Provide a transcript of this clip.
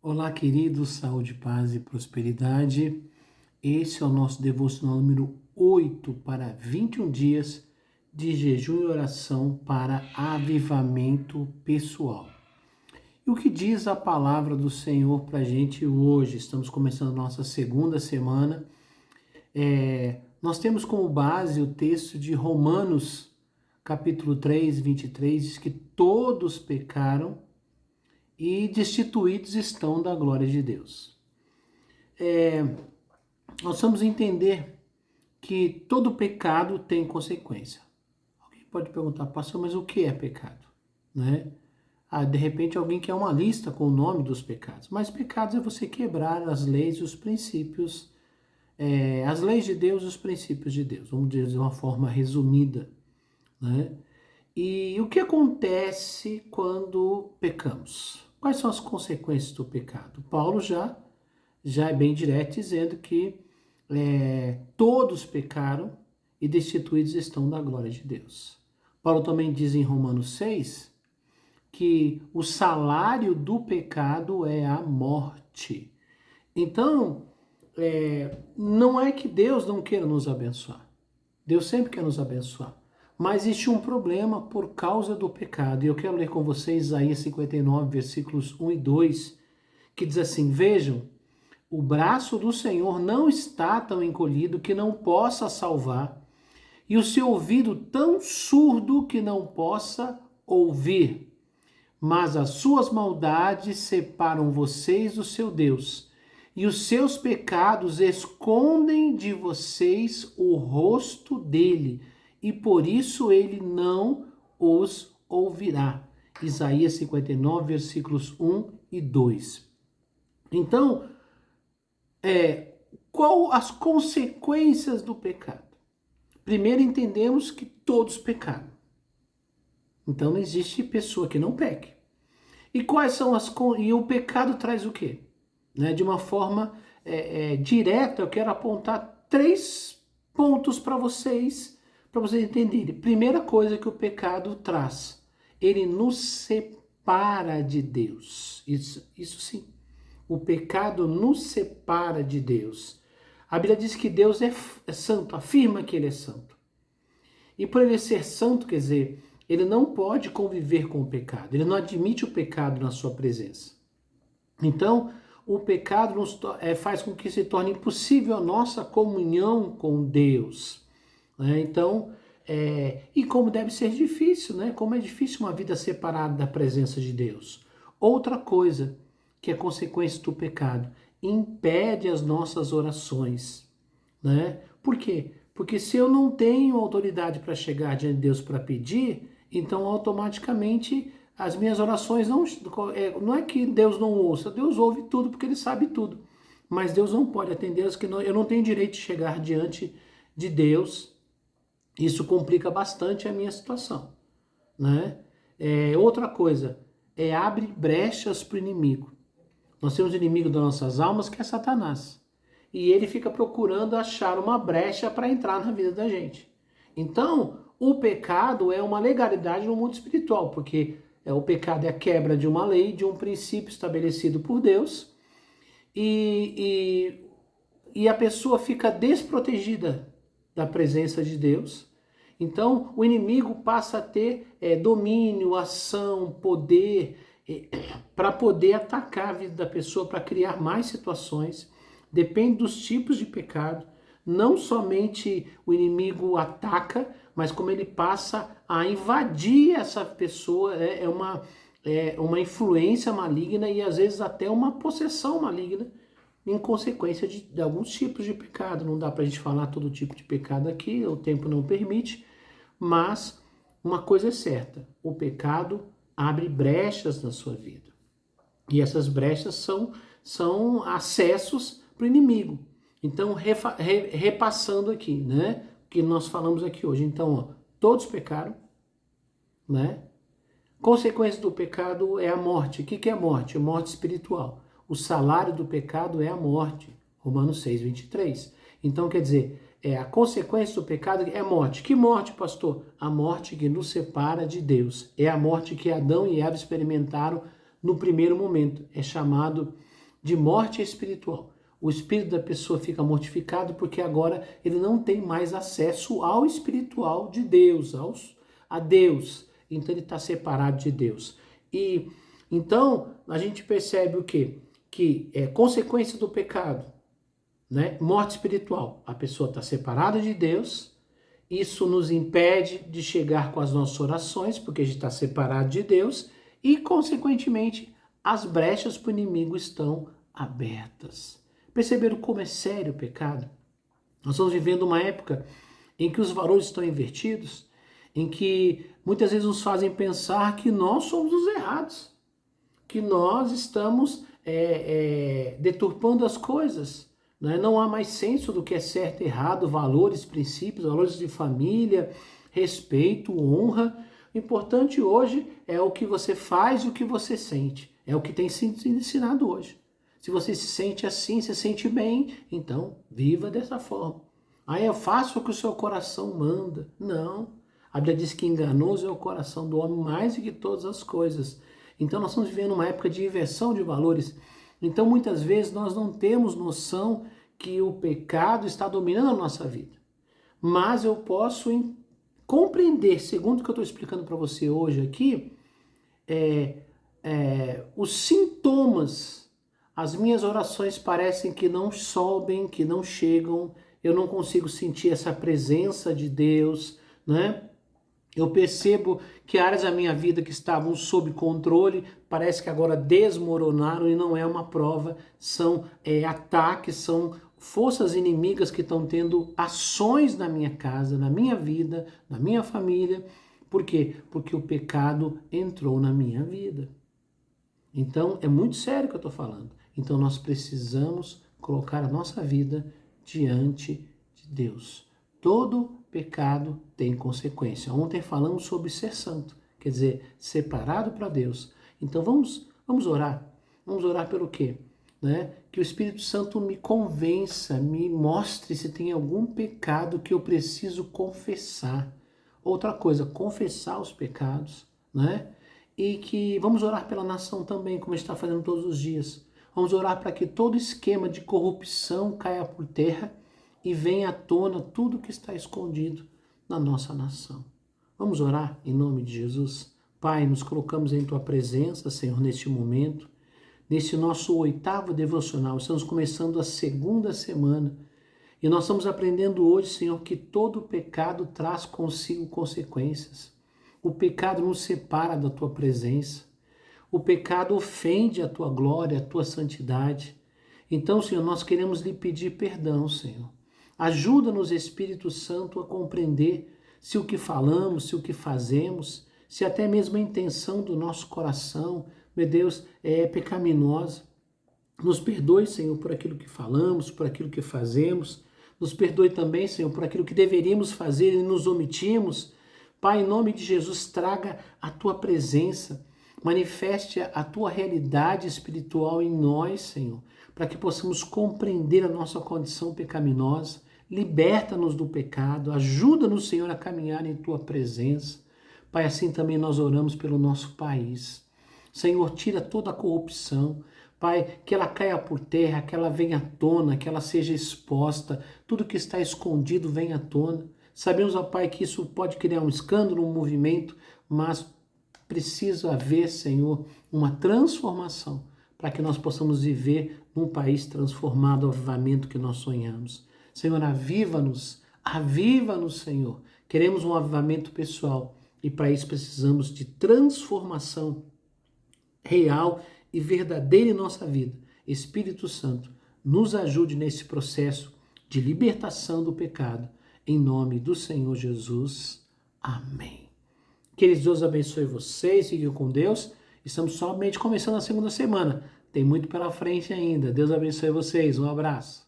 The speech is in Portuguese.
Olá, queridos, saúde, paz e prosperidade. Esse é o nosso devocional número 8 para 21 dias de jejum e oração para avivamento pessoal. E o que diz a palavra do Senhor para a gente hoje? Estamos começando a nossa segunda semana. Nós temos como base o texto de Romanos, capítulo 3, 23, diz que todos pecaram e destituídos estão da glória de Deus. Nós vamos entender que todo pecado tem consequência. Alguém pode perguntar, pastor, mas o que é pecado? Né? De repente alguém quer uma lista com o nome dos pecados, mas pecados é você quebrar as leis e os princípios, as leis de Deus e os princípios de Deus, vamos dizer de uma forma resumida. Né? E o que acontece quando pecamos? Quais são as consequências do pecado? Paulo já é bem direto dizendo que todos pecaram e destituídos estão da glória de Deus. Paulo também diz em Romanos 6 que o salário do pecado é a morte. Então, não é que Deus não queira nos abençoar. Deus sempre quer nos abençoar. Mas existe um problema por causa do pecado. E eu quero ler com vocês Isaías 59, versículos 1 e 2, que diz assim: Vejam, o braço do Senhor não está tão encolhido que não possa salvar, e o seu ouvido tão surdo que não possa ouvir. Mas as suas maldades separam vocês do seu Deus, e os seus pecados escondem de vocês o rosto dele, e por isso ele não os ouvirá. Isaías 59, versículos 1 e 2. Então, qual as consequências do pecado? Primeiro entendemos que todos pecaram. Então não existe pessoa que não peque. E quais são e o pecado traz o quê? De uma forma direta, eu quero apontar 3 pontos para vocês entenderem. Primeira coisa que o pecado traz, ele nos separa de Deus. Isso sim. O pecado nos separa de Deus. A Bíblia diz que Deus é santo, afirma que ele é santo. E por ele ser santo, quer dizer, ele não pode conviver com o pecado, ele não admite o pecado na sua presença. Então, o pecado faz com que se torne impossível a nossa comunhão com Deus. Então, e como deve ser difícil, né? Como é difícil uma vida separada da presença de Deus. Outra coisa que é consequência do pecado, impede as nossas orações, né? Por quê? Porque se eu não tenho autoridade para chegar diante de Deus para pedir, então automaticamente as minhas orações não é que Deus não ouça, Deus ouve tudo porque ele sabe tudo, mas Deus não pode atendê-las, que eu não tenho direito de chegar diante de Deus. Isso complica bastante a minha situação, né? Outra coisa, abre brechas para o inimigo. Nós temos o inimigo das nossas almas, que é Satanás. E ele fica procurando achar uma brecha para entrar na vida da gente. Então, o pecado é uma legalidade no mundo espiritual, porque o pecado é a quebra de uma lei, de um princípio estabelecido por Deus, e a pessoa fica desprotegida da presença de Deus. Então, o inimigo passa a ter domínio, ação, poder, para poder atacar a vida da pessoa, para criar mais situações. Depende dos tipos de pecado. Não somente o inimigo ataca, mas como ele passa a invadir essa pessoa, é uma influência maligna e às vezes até uma possessão maligna em consequência de alguns tipos de pecado. Não dá para a gente falar todo tipo de pecado aqui, o tempo não permite, mas uma coisa é certa, o pecado abre brechas na sua vida. E essas brechas são acessos para o inimigo. Então, repassando aqui, né? O que nós falamos aqui hoje. Então, todos pecaram, né? Consequência do pecado é a morte. O que é a morte? A morte espiritual. O salário do pecado é a morte. Romanos 6, 23. Então, quer dizer, a consequência do pecado é morte. Que morte, pastor? A morte que nos separa de Deus. É a morte que Adão e Eva experimentaram no primeiro momento. É chamado de morte espiritual. O espírito da pessoa fica mortificado porque agora ele não tem mais acesso ao espiritual de Deus, a Deus. Então ele está separado de Deus. E então a gente percebe o quê? Que é consequência do pecado, né? Morte espiritual. A pessoa está separada de Deus. Isso nos impede de chegar com as nossas orações, porque a gente está separado de Deus. E, consequentemente, as brechas para o inimigo estão abertas. Perceberam como é sério o pecado? Nós estamos vivendo uma época em que os valores estão invertidos, em que muitas vezes nos fazem pensar que nós somos os errados, que nós estamos deturpando as coisas. Né? Não há mais senso do que é certo e errado, valores, princípios, valores de família, respeito, honra. O importante hoje é o que você faz e o que você sente. É o que tem sido ensinado hoje. Se você se sente assim, se sente bem, então viva dessa forma. Aí eu faço o que o seu coração manda. Não. A Bíblia diz que enganoso é o coração do homem mais do que todas as coisas. Então nós estamos vivendo uma época de inversão de valores. Então muitas vezes nós não temos noção que o pecado está dominando a nossa vida. Mas eu posso compreender, segundo o que eu estou explicando para você hoje aqui, os sintomas. As minhas orações parecem que não sobem, que não chegam, eu não consigo sentir essa presença de Deus, né? Eu percebo que áreas da minha vida que estavam sob controle, parece que agora desmoronaram e não é uma prova, são ataques, são forças inimigas que estão tendo ações na minha casa, na minha vida, na minha família. Por quê? Porque o pecado entrou na minha vida. Então, é muito sério o que eu estou falando. Então, nós precisamos colocar a nossa vida diante de Deus. Todo pecado tem consequência. Ontem falamos sobre ser santo, quer dizer, separado para Deus. Então, vamos orar. Vamos orar pelo quê? Né? Que o Espírito Santo me convença, me mostre se tem algum pecado que eu preciso confessar. Outra coisa, confessar os pecados, né? E que vamos orar pela nação também, como a gente está fazendo todos os dias. Vamos orar para que todo esquema de corrupção caia por terra e venha à tona tudo que está escondido na nossa nação. Vamos orar em nome de Jesus? Pai, nos colocamos em Tua presença, Senhor, neste momento, nesse nosso 8º devocional. Estamos começando a 2ª semana e nós estamos aprendendo hoje, Senhor, que todo pecado traz consigo consequências. O pecado nos separa da Tua presença. O pecado ofende a Tua glória, a Tua santidade. Então, Senhor, nós queremos lhe pedir perdão, Senhor. Ajuda-nos, Espírito Santo, a compreender se o que falamos, se o que fazemos, se até mesmo a intenção do nosso coração, meu Deus, é pecaminosa. Nos perdoe, Senhor, por aquilo que falamos, por aquilo que fazemos. Nos perdoe também, Senhor, por aquilo que deveríamos fazer e nos omitimos. Pai, em nome de Jesus, traga a Tua presença, manifeste a Tua realidade espiritual em nós, Senhor, para que possamos compreender a nossa condição pecaminosa. Liberta-nos do pecado, ajuda-nos, Senhor, a caminhar em Tua presença. Pai, assim também nós oramos pelo nosso país. Senhor, tira toda a corrupção. Pai, que ela caia por terra, que ela venha à tona, que ela seja exposta, tudo que está escondido venha à tona. Sabemos, ó Pai, que isso pode criar um escândalo, um movimento, mas precisa haver, Senhor, uma transformação para que nós possamos viver num país transformado, o avivamento que nós sonhamos. Senhor, aviva-nos, Senhor. Queremos um avivamento pessoal e para isso precisamos de transformação real e verdadeira em nossa vida. Espírito Santo, nos ajude nesse processo de libertação do pecado. Em nome do Senhor Jesus. Amém. Queridos, Deus abençoe vocês, fiquem com Deus. Estamos somente começando a 2ª semana. Tem muito pela frente ainda. Deus abençoe vocês. Um abraço.